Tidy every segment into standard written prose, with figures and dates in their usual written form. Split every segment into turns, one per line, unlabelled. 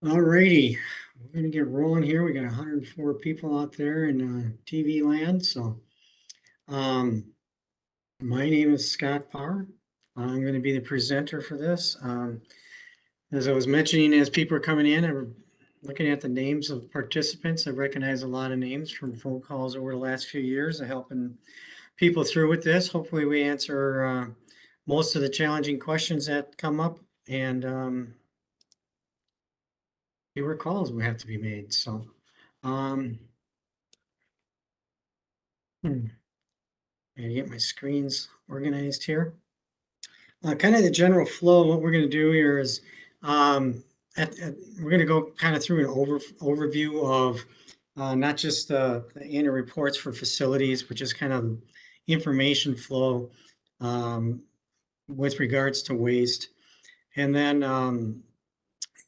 Alrighty, we're gonna get rolling here. We got 104 people out there in TV land. Um, my name is Scott Power. I'm going to be the presenter for this. As I was mentioning, as people are coming in, I'm looking at the names of participants. I recognize a lot of names from phone calls over the last few years of helping people through with this. Hopefully, we answer most of the challenging questions that come up, and fewer calls will have to be made. Um, hmm, I gotta get my screens organized here. Kind of the general flow of what we're going to do here is um, we're going to go kind of through an overview of not just the annual reports for facilities, but just kind of information flow um, with regards to waste. And then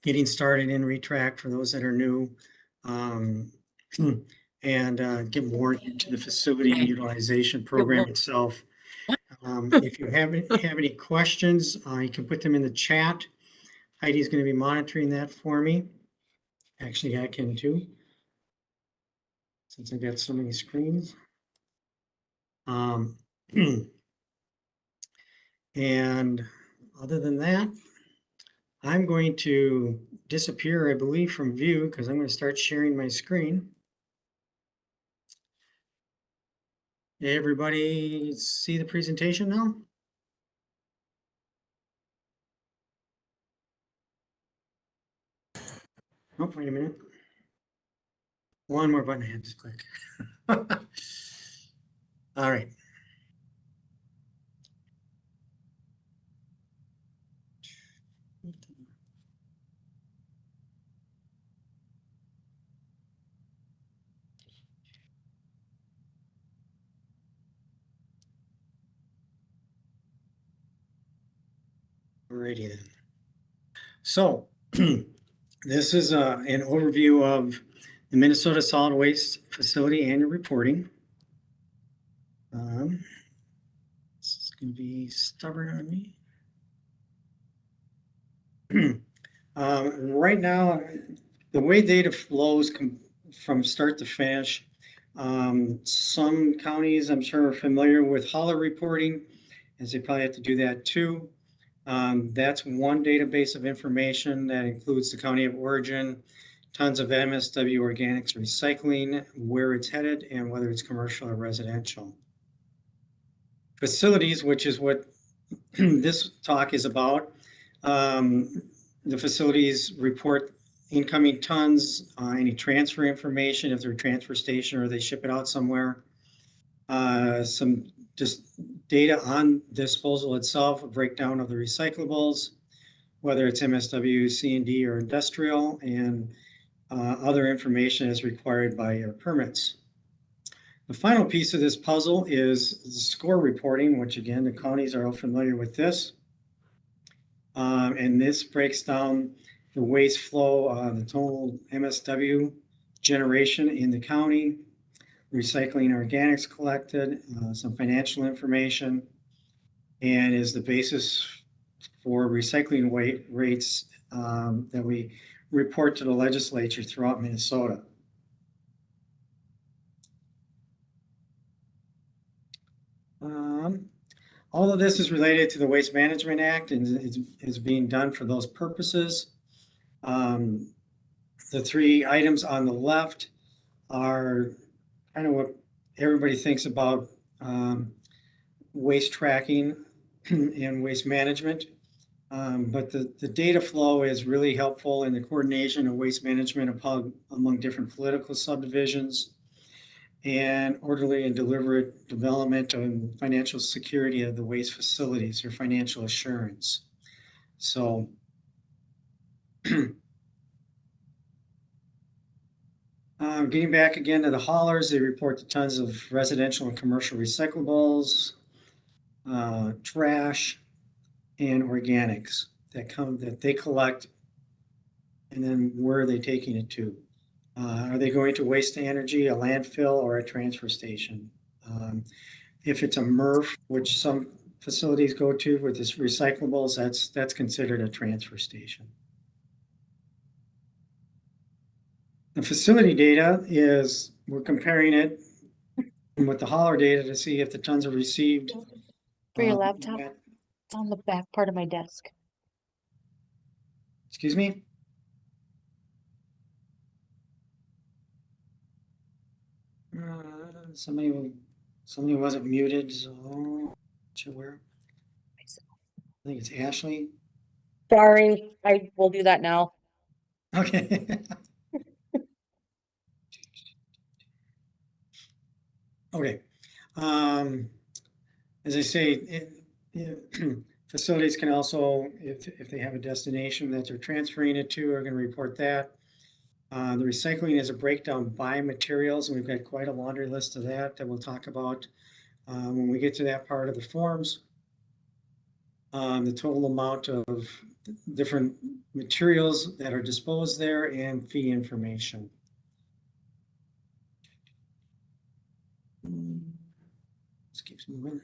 getting started in retract for those that are new, um, and get more into the facility utilization program itself. If you have any questions, you can put them in the chat. Heidi's going to be monitoring that for me. Actually, I can too, since I got so many screens. Um, and other than that, I'm going to disappear, I believe, from view because I'm going to start sharing my screen. Everybody see the presentation now? Oh, wait a minute. One more button I had to click. All right. Alrighty then. So this is an overview of the Minnesota Solid Waste Facility annual reporting. This is going to be stubborn on me. Right now, the way data flows from start to finish, some counties I'm sure are familiar with hauler reporting, as they probably have to do that too. That's one database of information that includes the county of origin, tons of MSW organics recycling, where it's headed, and whether it's commercial or residential. Facilities, which is what this talk is about. The facilities report incoming tons, any transfer information, if they're a transfer station or they ship it out somewhere. Some just data on disposal itself, a breakdown of the recyclables, whether it's MSW, C&D, or industrial, and other information as required by your permits. The final piece of this puzzle is the score reporting, which again, the counties are all familiar with this. And this breaks down the waste flow, the total MSW generation in the county, recycling organics collected, some financial information, and is the basis for recycling weight rates that we report to the legislature throughout Minnesota. All of this is related to the Waste Management Act and is being done for those purposes. The three items on the left are kind of what everybody thinks about waste tracking and waste management. But the data flow is really helpful in the coordination of waste management among different political subdivisions and orderly and deliberate development and financial security of the waste facilities or financial assurance. So getting back again to the haulers, they report the tons of residential and commercial recyclables, trash, and organics that they collect, and then where are they taking it to? Are they going to waste energy, a landfill, or a transfer station? If it's a MRF, which some facilities go to with this recyclables, that's considered a transfer station. The facility data is, we're comparing it with the hauler data to see if the tons are received.
For your
um,
laptop,
at-
it's on the back part of my desk.
Excuse me? Somebody wasn't muted, so not sure where. I think it's Ashley.
Sorry, I will do that now.
Okay. Okay. As I say, facilities can also, if they have a destination that they're transferring it to, are going to report that. The recycling is a breakdown by materials, and we've got quite a laundry list of that we'll talk about when we get to that part of the forms. The total amount of different materials that are disposed there and fee information. This keeps moving.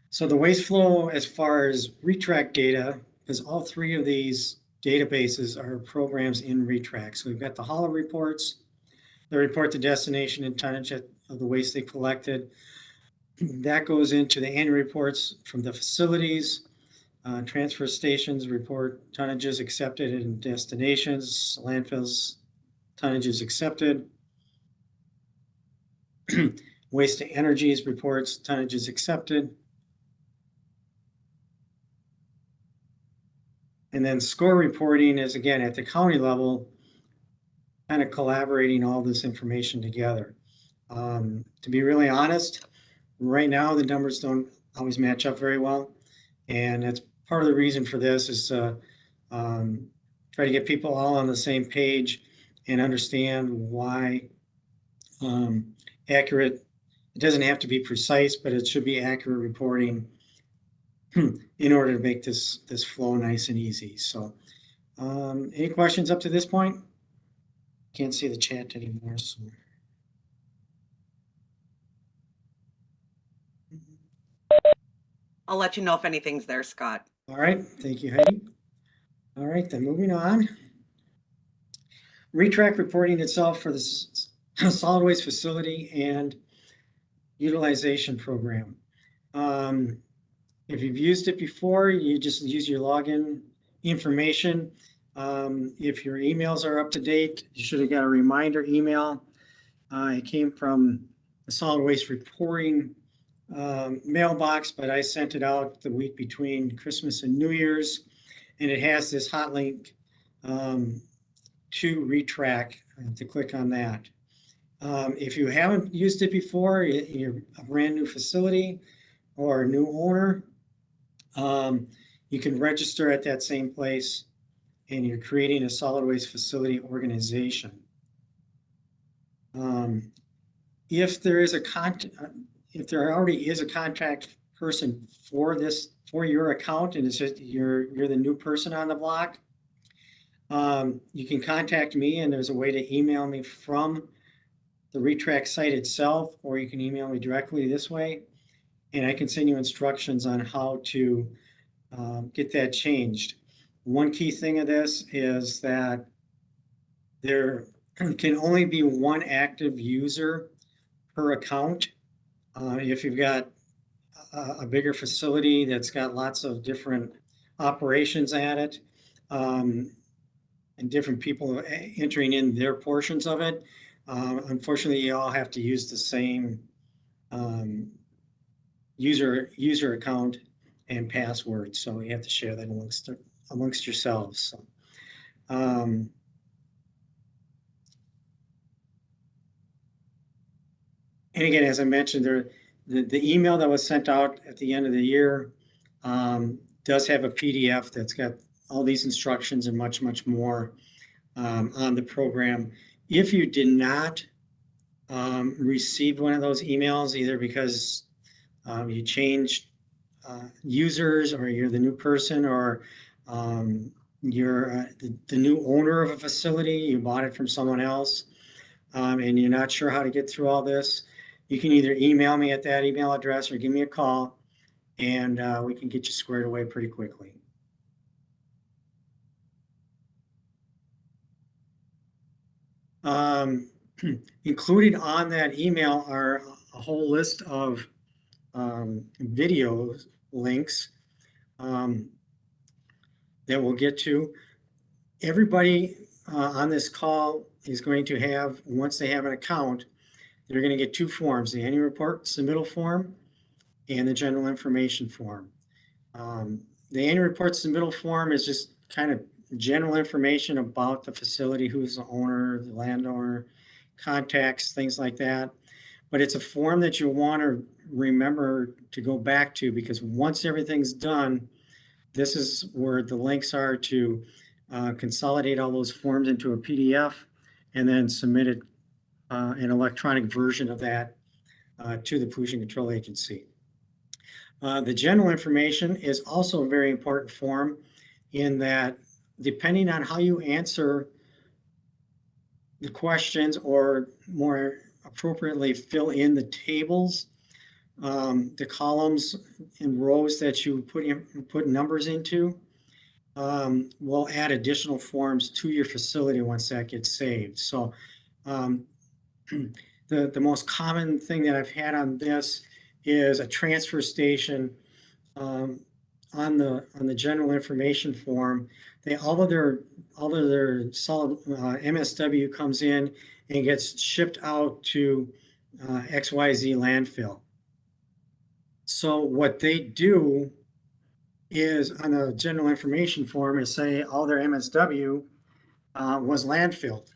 So the waste flow, as far as retract data, because all three of these databases are programs in retract. So we've got the hauler reports, they report the destination and tonnage of the waste they collected. That goes into the annual reports from the facilities. Transfer stations report tonnages accepted and destinations, landfills tonnages accepted. Waste to energies reports tonnages accepted. And then score reporting is, again, at the county level, kind of collaborating all this information together. To be really honest, right now the numbers don't always match up very well. And that's part of the reason for this is to try to get people all on the same page and understand why accurate, it doesn't have to be precise, but it should be accurate reporting in order to make this flow nice and easy. So any questions up to this point? Can't see the chat anymore. So.
I'll let you know if anything's there, Scott.
All right, thank you, Heidi. All right, then moving on. Retract reporting itself for the solid waste facility and utilization program. If you've used it before, you just use your login information. If your emails are up to date, you should have got a reminder email. It came from the solid waste reporting mailbox, but I sent it out the week between Christmas and New Year's, and it has this hot link to retract to click on that. If you haven't used it before, you're a brand new facility or a new owner, you can register at that same place, and you're creating a solid waste facility organization. If there is if there already is a contact person for your account, and it's just you're the new person on the block, you can contact me, and there's a way to email me from the retract site itself, or you can email me directly this way, and I can send you instructions on how to get that changed. One key thing of this is that there can only be one active user per account. If you've got a bigger facility that's got lots of different operations at it, and different people entering in their portions of it, unfortunately, you all have to use the same user account and password, so you have to share that amongst yourselves. So, and again, as I mentioned, the email that was sent out at the end of the year does have a PDF that's got all these instructions and much, much more on the program. If you did not receive one of those emails, either because you changed users, or you're the new person, or you're the new owner of a facility, you bought it from someone else, and you're not sure how to get through all this, you can either email me at that email address or give me a call, and we can get you squared away pretty quickly. Included on that email are a whole list of video links that we'll get to. Everybody on this call is going to have, once they have an account, they're going to get two forms, the annual report submittal form and the general information form. The annual report submittal form is just kind of general information about the facility, who's the owner, the landowner, contacts, things like that. But it's a form that you'll want to remember to go back to, because once everything's done, this is where the links are to consolidate all those forms into a PDF and then submit it, an electronic version of that to the Pollution Control Agency. The general information is also a very important form in that, depending on how you answer the questions, or more appropriately fill in the tables, the columns and rows that you put numbers into, will add additional forms to your facility once that gets saved. So the most common thing that I've had on this is a transfer station on the general information form. All of their solid MSW comes in and gets shipped out to XYZ landfill. So what they do is, on the general information form, is say all their MSW was landfilled.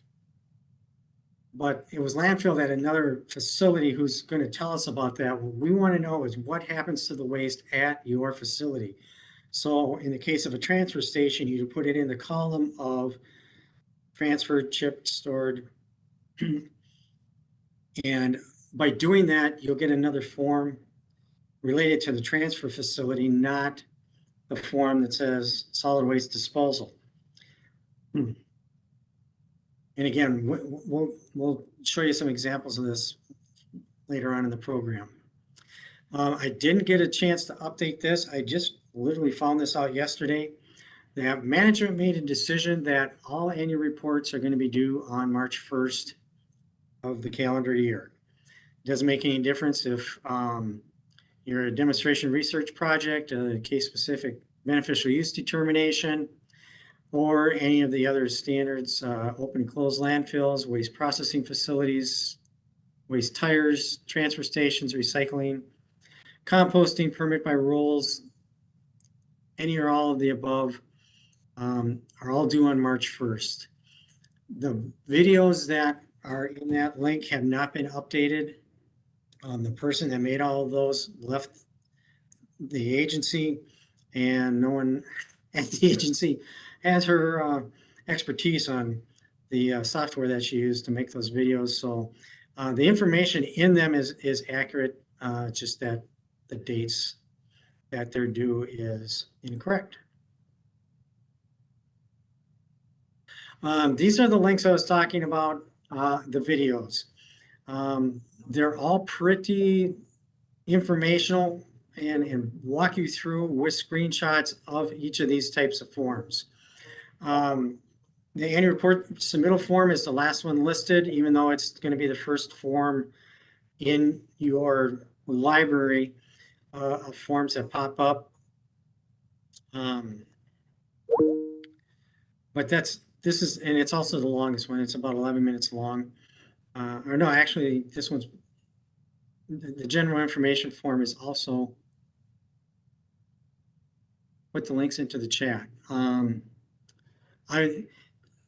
But it was landfilled at another facility who's going to tell us about that. What we want to know is what happens to the waste at your facility. So in the case of a transfer station, you put it in the column of transferred, chipped, stored. And by doing that, you'll get another form related to the transfer facility, not the form that says solid waste disposal. And again, we'll show you some examples of this later on in the program. I didn't get a chance to update this. I just literally found this out yesterday. That management made a decision that all annual reports are going to be due on March 1st of the calendar year. It doesn't make any difference if you're a demonstration research project, a case-specific beneficial use determination, or any of the other standards, open and closed landfills, waste processing facilities, waste tires, transfer stations, recycling, composting, permit by rules, any or all of the above are all due on March 1st. The videos that are in that link have not been updated. The person that made all of those left the agency, and no one at the agency has her expertise on the software that she used to make those videos. So the information in them is accurate, just that the dates that they're due is incorrect. These are the links I was talking about, the videos. They're all pretty informational and walk you through with screenshots of each of these types of forms. The annual report submittal form is the last one listed, even though it's going to be the first form in your library of forms that pop up. But this is, and it's also the longest one. It's about 11 minutes long. Or no, actually, this one's, the general information form is also, put the links into the chat.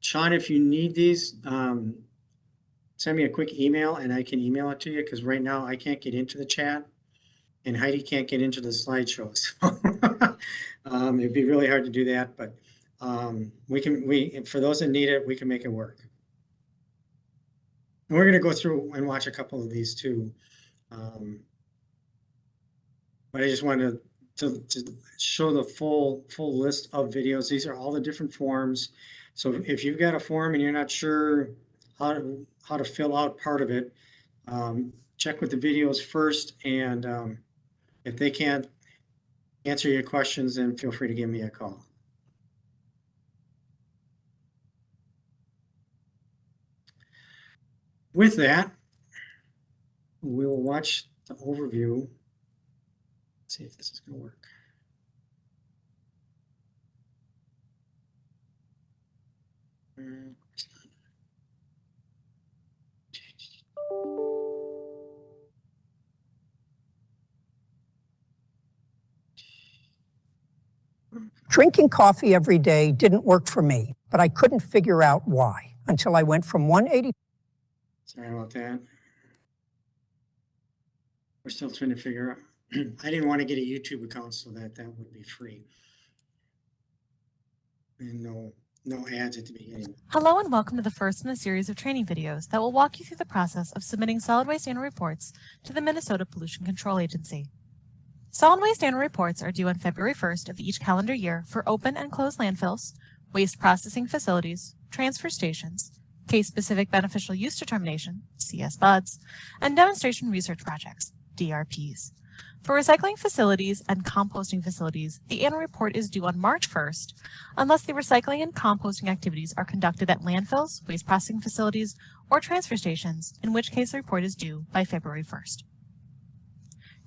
Sean, if you need these, send me a quick email and I can email it to you, because right now I can't get into the chat and Heidi can't get into the slideshow. So it'd be really hard to do that, but for those that need it, we can make it work. And we're going to go through and watch a couple of these too. But I just wanted to show the full list of videos. These are all the different forms. So if you've got a form and you're not sure how to fill out part of it, check with the videos first. And if they can't answer your questions, then feel free to give me a call. with that, we will watch the overview. Let's see if this is going to work.
Drinking coffee every day didn't work for me, but I couldn't figure out why until I went from 180.
Sorry about that. We're still trying to figure out. I didn't want to get a YouTube account so that would be free. And no ads at the beginning.
Hello and welcome to the first in a series of training videos that will walk you through the process of submitting solid waste annual reports to the Minnesota Pollution Control Agency. Solid waste annual reports are due on February 1st of each calendar year for open and closed landfills, waste processing facilities, transfer stations, case-specific beneficial use determination, CS-BUDs, and demonstration research projects, DRPs. For recycling facilities and composting facilities, the annual report is due on March 1st, unless the recycling and composting activities are conducted at landfills, waste processing facilities, or transfer stations, in which case the report is due by February 1st.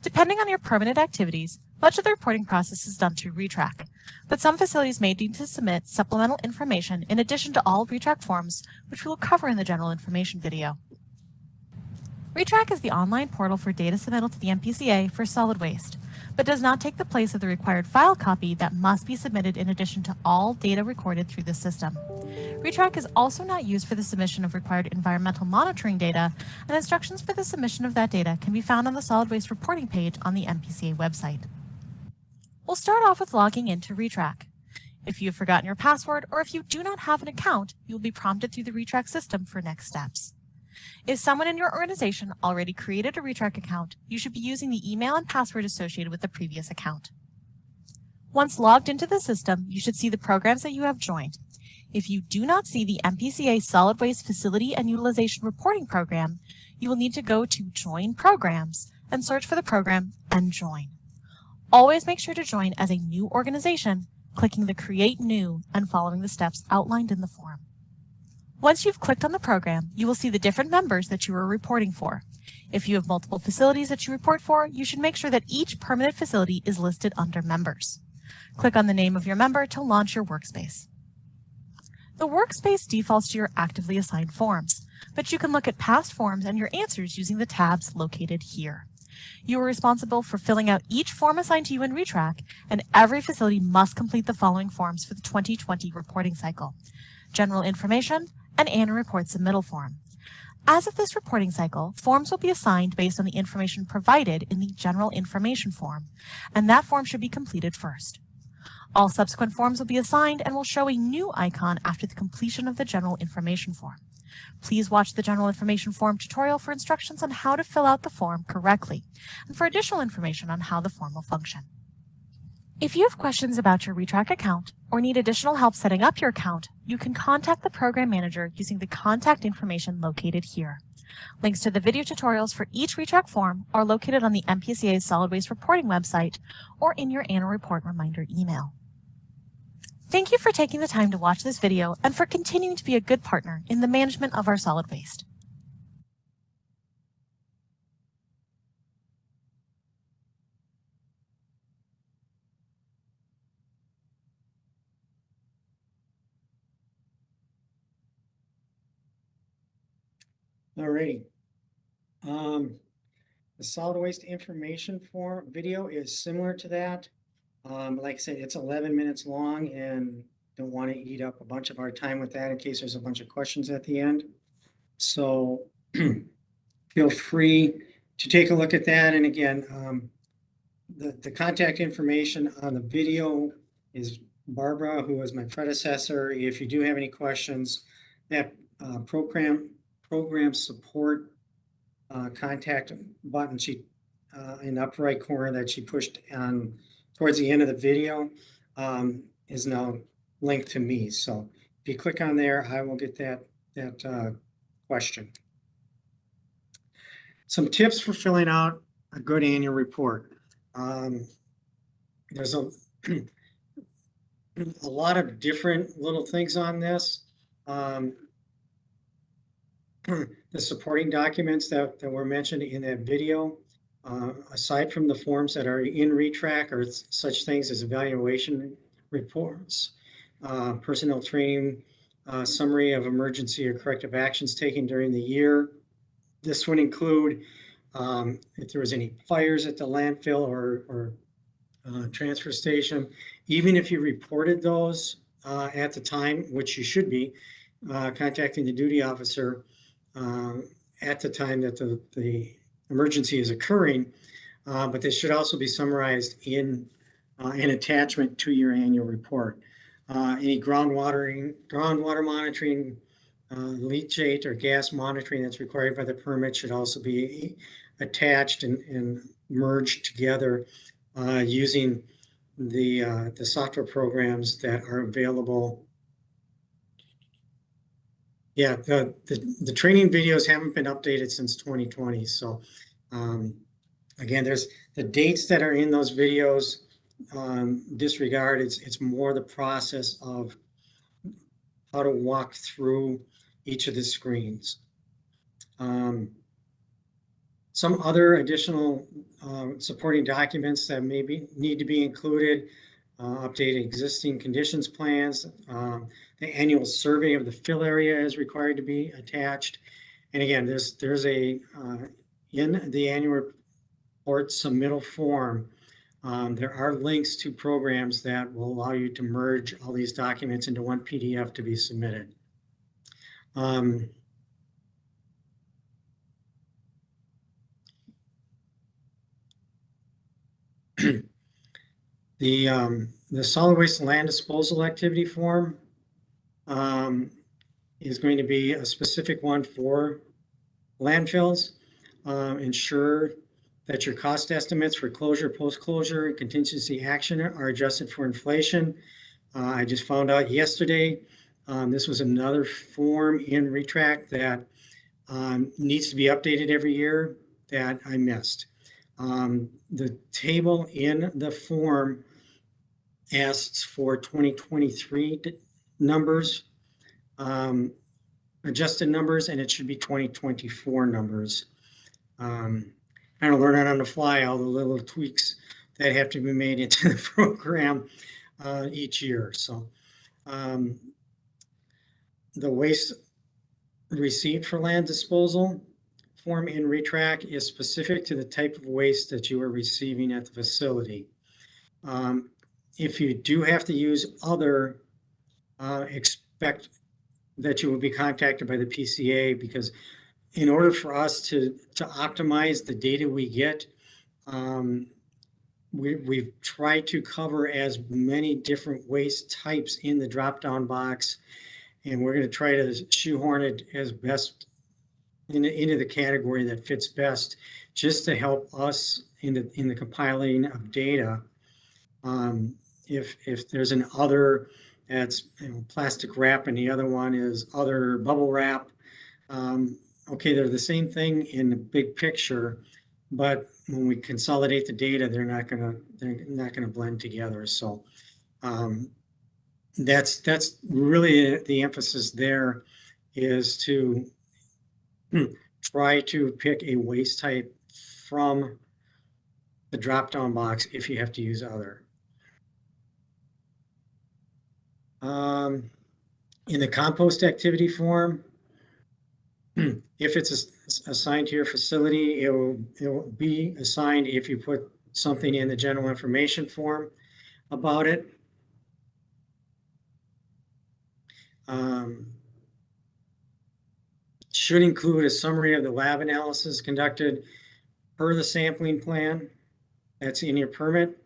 Depending on your permanent activities, much of the reporting process is done through ReTrack, but some facilities may need to submit supplemental information in addition to all ReTrack forms, which we will cover in the general information video. ReTrack is the online portal for data submittal to the MPCA for solid waste, but does not take the place of the required file copy that must be submitted in addition to all data recorded through the system. ReTrack is also not used for the submission of required environmental monitoring data, and instructions for the submission of that data can be found on the solid waste reporting page on the MPCA website. We'll start off with logging into ReTrack. If you have forgotten your password or if you do not have an account, you will be prompted through the ReTrack system for next steps. If someone in your organization already created a ReTrack account, you should be using the email and password associated with the previous account. Once logged into the system, you should see the programs that you have joined. If you do not see the MPCA Solid Waste Facility and Utilization Reporting Program, you will need to go to Join Programs and search for the program and join. Always make sure to join as a new organization, clicking the Create New and following the steps outlined in the form. Once you've clicked on the program, you will see the different members that you are reporting for. If you have multiple facilities that you report for, you should make sure that each permanent facility is listed under Members. Click on the name of your member to launch your workspace. The workspace defaults to your actively assigned forms, but you can look at past forms and your answers using the tabs located here. You are responsible for filling out each form assigned to you in ReTrack, and every facility must complete the following forms for the 2020 reporting cycle: General Information and Annual Report Submittal Form. As of this reporting cycle, forms will be assigned based on the information provided in the General Information form, and that form should be completed first. All subsequent forms will be assigned and will show a new icon after the completion of the General Information form. Please watch the General Information form tutorial for instructions on how to fill out the form correctly, and for additional information on how the form will function. If you have questions about your ReTrack account or need additional help setting up your account, you can contact the program manager using the contact information located here. Links to the video tutorials for each ReTrack form are located on the MPCA's Solid Waste Reporting website or in your annual report reminder email. Thank you for taking the time to watch this video and for continuing to be a good partner in the management of our solid waste.
Alrighty. The solid waste information form video is similar to that. Like I said, it's 11 minutes long and don't want to eat up a bunch of our time with that in case there's a bunch of questions at the end. So feel free to take a look at that. And again, the contact information on the video is Barbara, who was my predecessor. If you do have any questions, that program support contact button in the upper right corner that she pushed on towards the end of the video is now linked to me. So if you click on there, I will get that question. Some tips for filling out a good annual report. There's a lot of different little things on this. the supporting documents that were mentioned in that video, aside from the forms that are in retrack, are such things as evaluation reports, personnel training, summary of emergency or corrective actions taken during the year. This would include if there was any fires at the landfill or transfer station, even if you reported those at the time, which you should be, contacting the duty officer at the time that the emergency is occurring, but they should also be summarized in an attachment to your annual report. Any groundwater monitoring, leachate or gas monitoring that's required by the permit should also be attached and merged together using the software programs that are available. Yeah, the training videos haven't been updated since 2020. So again, there's the dates that are in those videos, disregard. It's more the process of how to walk through each of the screens. Some other additional supporting documents that maybe need to be included, update existing conditions plans. The annual survey of the fill area is required to be attached. And again, there's a, in the annual report submittal form, there are links to programs that will allow you to merge all these documents into one PDF to be submitted. The solid waste land disposal activity form is going to be a specific one for landfills. Ensure that your cost estimates for closure, post-closure, and contingency action are adjusted for inflation. I just found out yesterday, this was another form in retract that needs to be updated every year that I missed. The table in the form asks for 2023 numbers, adjusted numbers, and it should be 2024 numbers. I don't learn it on the fly, all the little tweaks that have to be made into the program each year. So the waste received for land disposal form in retract is specific to the type of waste that you are receiving at the facility. If you do have to use other, expect that you will be contacted by the PCA, because in order for us to optimize the data we get, we've tried to cover as many different waste types in the drop-down box, and we're going to try to shoehorn it as best into the category that fits best, just to help us in the compiling of data. If there's an other that's plastic wrap and the other one is other bubble wrap, okay, they're the same thing in the big picture, but when we consolidate the data, they're not gonna blend together. So that's really the emphasis there, is to try to pick a waste type from the drop-down box if you have to use other. In the compost activity form, if it's assigned to your facility, it will be assigned if you put something in the general information form about it. Should include a summary of the lab analysis conducted per the sampling plan that's in your permit,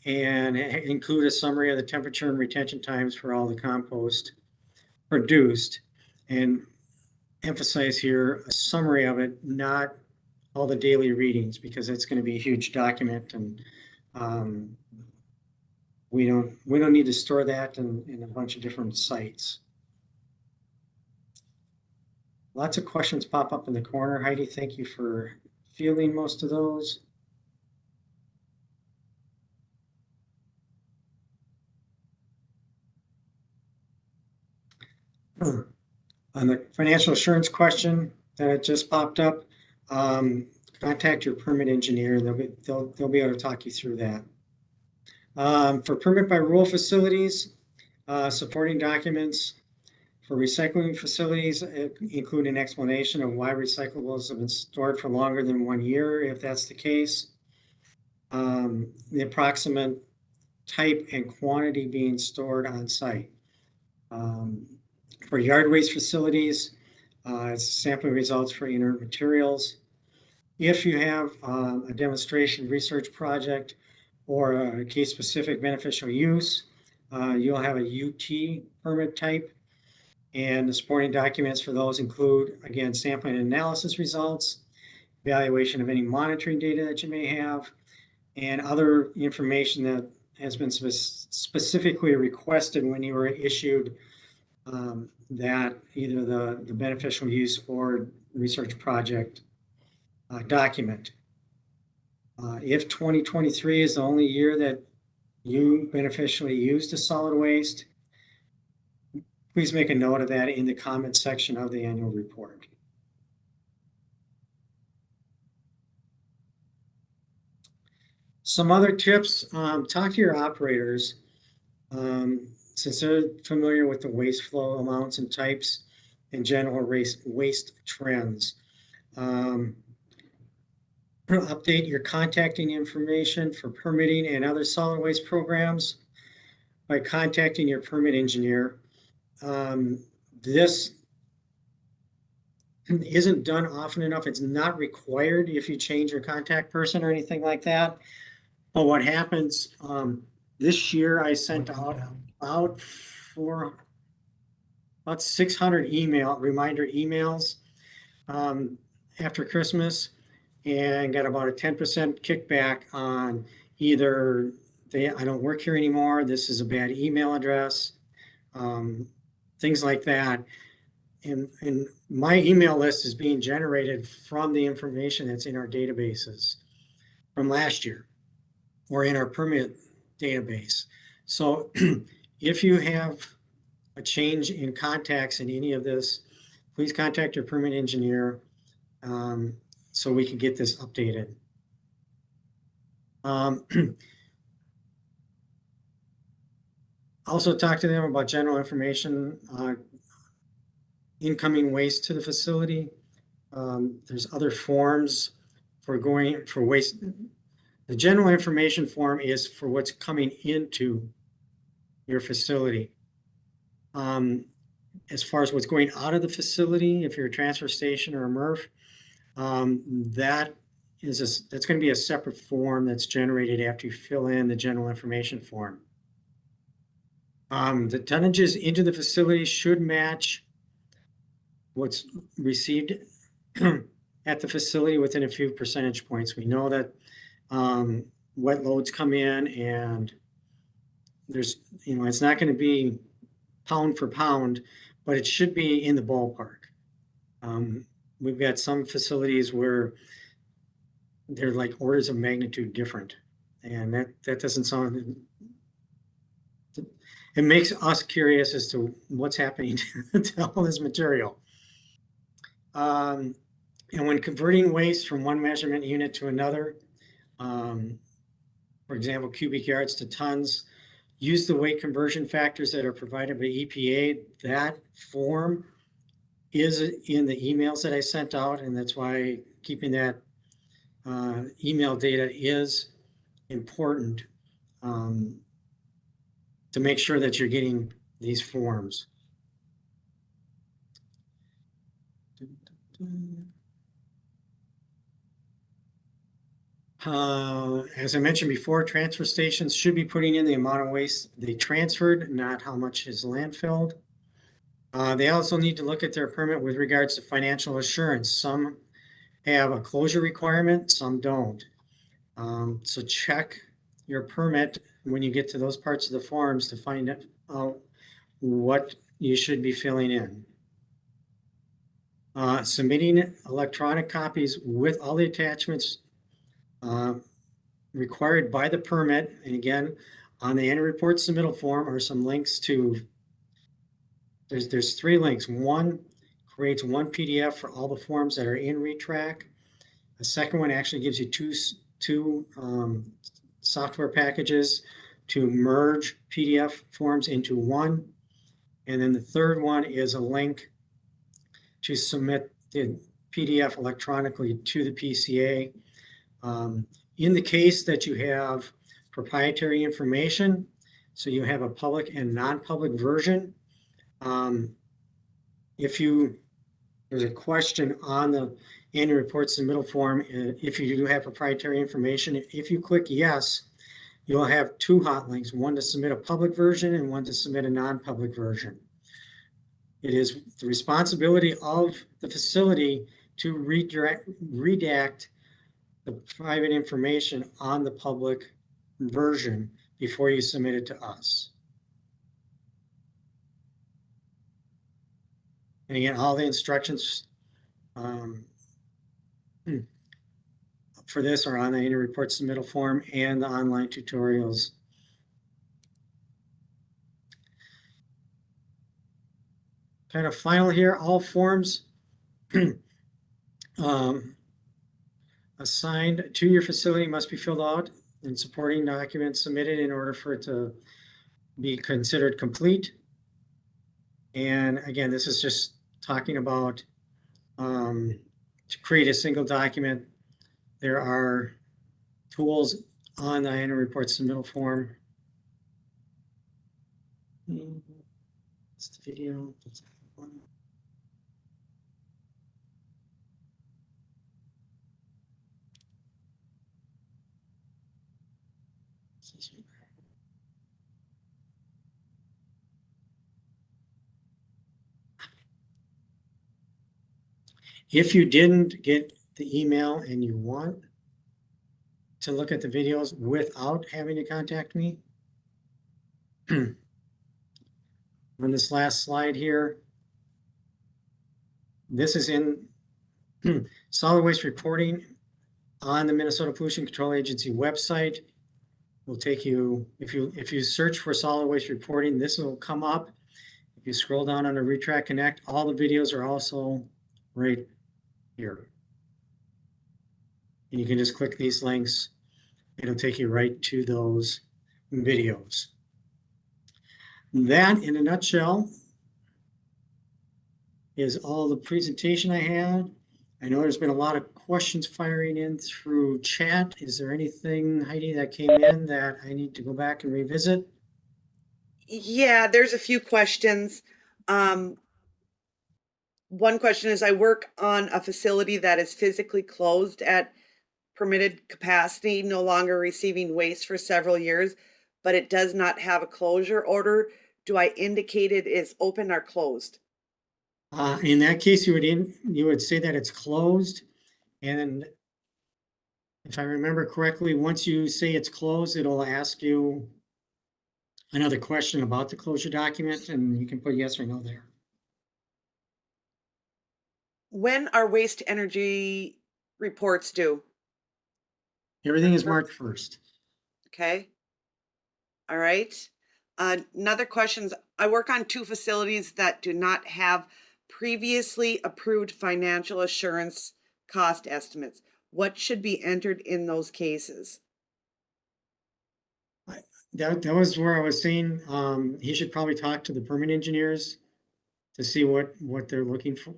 and include a summary of the temperature and retention times for all the compost produced, and emphasize here a summary of it, not all the daily readings, because it's going to be a huge document, and we don't need to store that in a bunch of different sites. Lots of questions pop up in the corner. Heidi, thank you for fielding most of those. On the financial assurance question that just popped up, contact your permit engineer. They'll be able to talk you through that. For permit by rural facilities, supporting documents for recycling facilities include an explanation of why recyclables have been stored for longer than 1 year, if that's the case. The approximate type and quantity being stored on site. For yard waste facilities, it's sampling results for inert materials. If you have a demonstration research project or a case-specific beneficial use, you'll have a UT permit type, and the supporting documents for those include, again, sampling and analysis results, evaluation of any monitoring data that you may have, and other information that has been specifically requested when you were issued that either the beneficial use or research project document. If 2023 is the only year that you beneficially used a solid waste, please make a note of that in the comment section of the annual report. Some other tips, talk to your operators. Since they're familiar with the waste flow amounts and types and general waste trends. Update your contacting information for permitting and other solid waste programs by contacting your permit engineer. This isn't done often enough. It's not required if you change your contact person or anything like that. But what happens, this year I sent out about 600 reminder emails after Christmas, and got about a 10% kickback on either I don't work here anymore, this is a bad email address, things like that. And my email list is being generated from the information that's in our databases from last year or in our permit database. So if you have a change in contacts in any of this, please contact your permit engineer so we can get this updated. Also talk to them about general information, incoming waste to the facility. There's other forms for waste. The general information form is for what's coming into your facility. As far as what's going out of the facility, if you're a transfer station or a MRF, that's going to be a separate form that's generated after you fill in the general information form. The tonnages into the facility should match what's received at the facility within a few percentage points. We know that wet loads come in, and there's, it's not going to be pound for pound, but it should be in the ballpark. We've got some facilities where they're like orders of magnitude different, and that doesn't sound. It makes us curious as to what's happening to all this material. And when converting waste from one measurement unit to another, for example, cubic yards to tons, use the weight conversion factors that are provided by EPA. That form is in the emails that I sent out, and that's why keeping that email data is important to make sure that you're getting these forms. As I mentioned before, transfer stations should be putting in the amount of waste they transferred, not how much is landfilled. They also need to look at their permit with regards to financial assurance. Some have a closure requirement, some don't. So check your permit when you get to those parts of the forms to find out what you should be filling in. Submitting electronic copies with all the attachments required by the permit. And again, on the annual report submittal form are some links to, there's 3 links. One creates one PDF for all the forms that are in retrack. The second one actually gives you two software packages to merge PDF forms into one. And then the third one is a link to submit the PDF electronically to the PCA. In the case that you have proprietary information, so you have a public and non-public version, there's a question on the annual report submittal form, if you do have proprietary information, if you click yes, you'll have two hot links, one to submit a public version and one to submit a non-public version. It is the responsibility of the facility to redact the private information on the public version before you submit it to us. And again, all the instructions for this are on the annual report submittal form and the online tutorials. Kind of final here, all forms assigned to your facility must be filled out and supporting documents submitted in order for it to be considered complete. And again, this is just talking about to create a single document. There are tools on the annual report submittal form. It's the video. If you didn't get the email and you want to look at the videos without having to contact me, on this last slide here, this is in solid waste reporting on the Minnesota Pollution Control Agency website. Will take you, if you search for solid waste reporting, this will come up. If you scroll down under Retrack Connect, all the videos are also right here. And you can just click these links. It'll take you right to those videos. That, in a nutshell, is all the presentation I had. I know there's been a lot of questions firing in through chat. Is there anything, Heidi, that came in that I need to go back and revisit?
Yeah, there's a few questions. One question is, I work on a facility that is physically closed at permitted capacity, no longer receiving waste for several years, but it does not have a closure order. Do I indicate it is open or closed?
In that case, you would say that it's closed. And if I remember correctly, once you say it's closed, it'll ask you another question about the closure document, and you can put yes or no there.
When are waste energy reports due?
Everything is marked first.
Okay. All right. Another question is, I work on two facilities that do not have previously approved financial assurance cost estimates. What should be entered in those cases?
That was where I was saying he should probably talk to the permit engineers to see what they're looking for.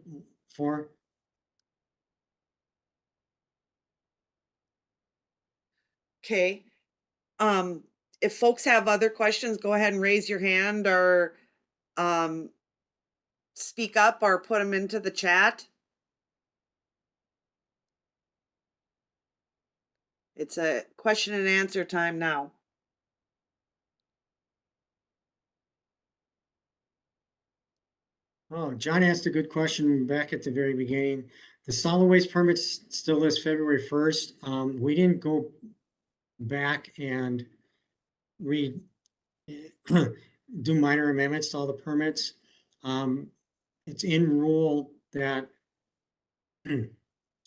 Okay. If folks have other questions, go ahead and raise your hand or speak up or put them into the chat. It's a question and answer time now.
Oh, John asked a good question back at the very beginning. The solid waste permits still list February 1st. We didn't go back and do minor amendments to all the permits. It's in rule that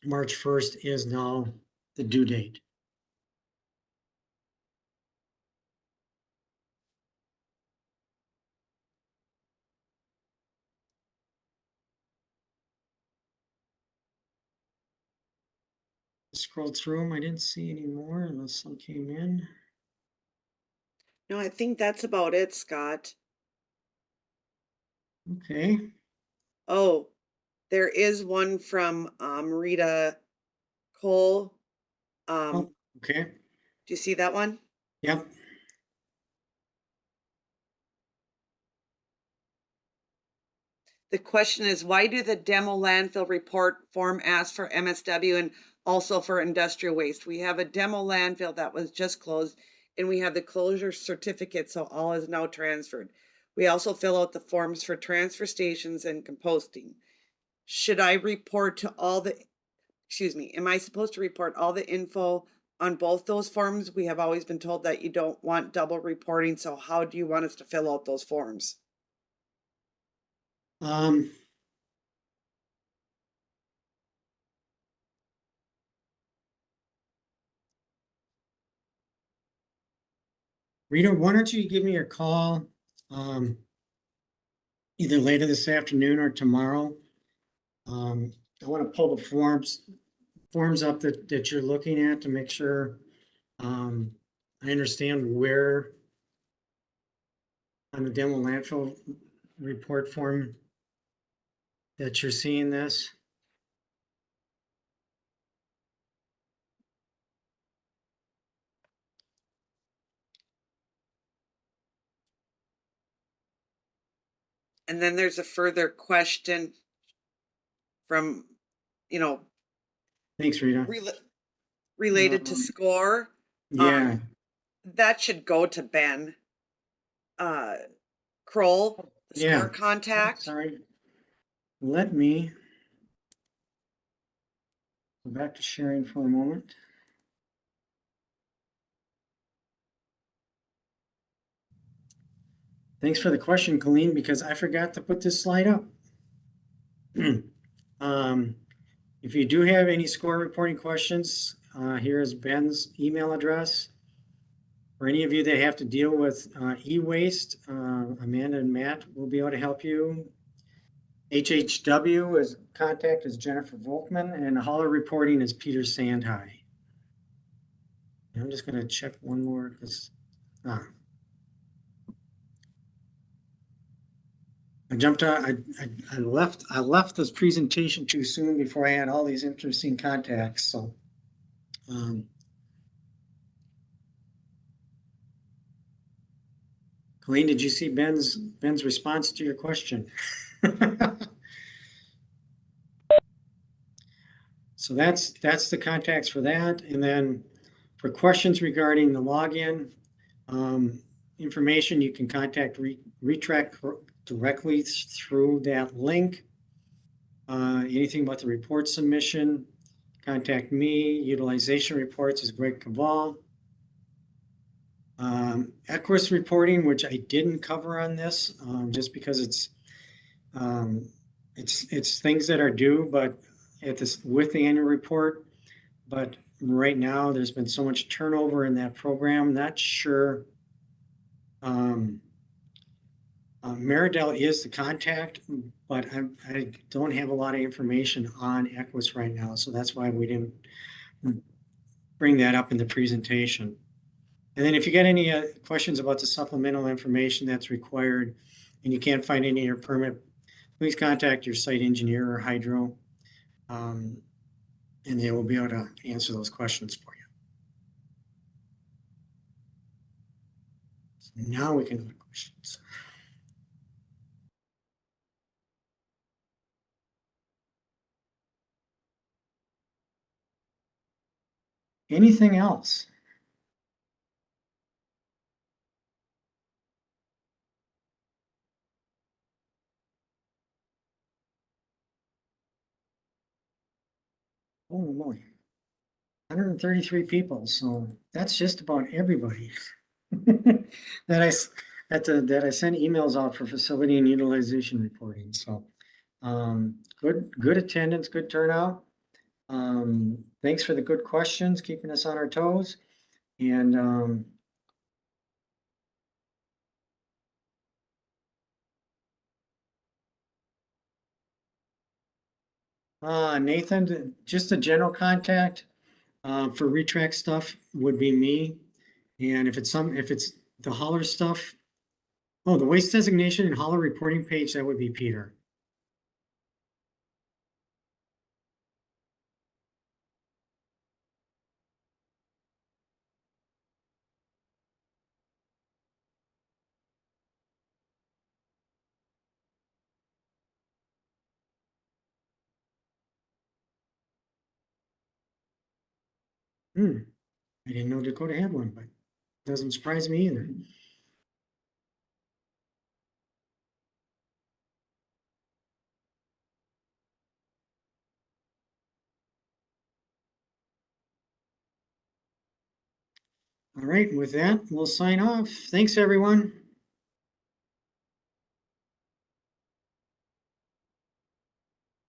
March 1st is now the due date. Scrolled through them. I didn't see any more unless some came in.
No, I think that's about it, Scott.
Okay.
Oh, there is one from Rita Cole.
Oh,
Do
okay.
you see that one?
Yep.
The question is, why do the demo landfill report form ask for MSW and also for industrial waste? We have a demo landfill that was just closed, and we have the closure certificate, so all is now transferred. We also fill out the forms for transfer stations and composting. Should I report to all the, excuse me, am I supposed to report all the info on both those forms? We have always been told that you don't want double reporting, so how do you want us to fill out those forms?
Um, Rita, why don't you give me a call um, either later this afternoon or tomorrow? I want to pull the forms up that you're looking at to make sure I understand where on the demo landfill report form that you're seeing this.
And then there's a further question from, you know,
Thanks, Rita.
related to
Um,
score.
yeah,
That should go to Ben uh, Kroll, the
yeah.
score contact.
Sorry. Let me go back to sharing for a moment. Thanks for the question, Colleen, because I forgot to put this slide up. If you do have any score reporting questions, here is Ben's email address. For any of you that have to deal with e-waste, Amanda and Matt will be able to help you. HHW is contact is Jennifer Volkman, and hauler reporting is Peter Sandhigh. I'm just going to check one more because I jumped on. I left this presentation too soon before I had all these interesting contacts. So, Colleen, did you see Ben's response to your question? So that's the contacts for that, and then for questions regarding the login information, you can contact Retrack directly through that link. Anything about the report submission, contact me. Utilization reports is Greg Caval. Equus reporting, which I didn't cover on this, just because it's things that are due, but at this with the annual report. But right now, there's been so much turnover in that program. Not sure. Meridel is the contact, but I don't have a lot of information on Equus right now, so that's why we didn't bring that up in the presentation. And then if you get any questions about the supplemental information that's required and you can't find any in your permit, please contact your site engineer or hydro, and they will be able to answer those questions for you. So now we can go to questions. Anything else? Oh boy, 133 people. So that's just about everybody that I sent emails out for facility and utilization reporting. So good attendance, good turnout. Thanks for the good questions, keeping us on our toes. And Nathan, just a general contact. for retract stuff would be me. And if it's the hauler stuff, oh, the waste designation and hauler reporting page, that would be Peter. I didn't know Dakota had one, but doesn't surprise me either. All right, with that, we'll sign off. Thanks, everyone.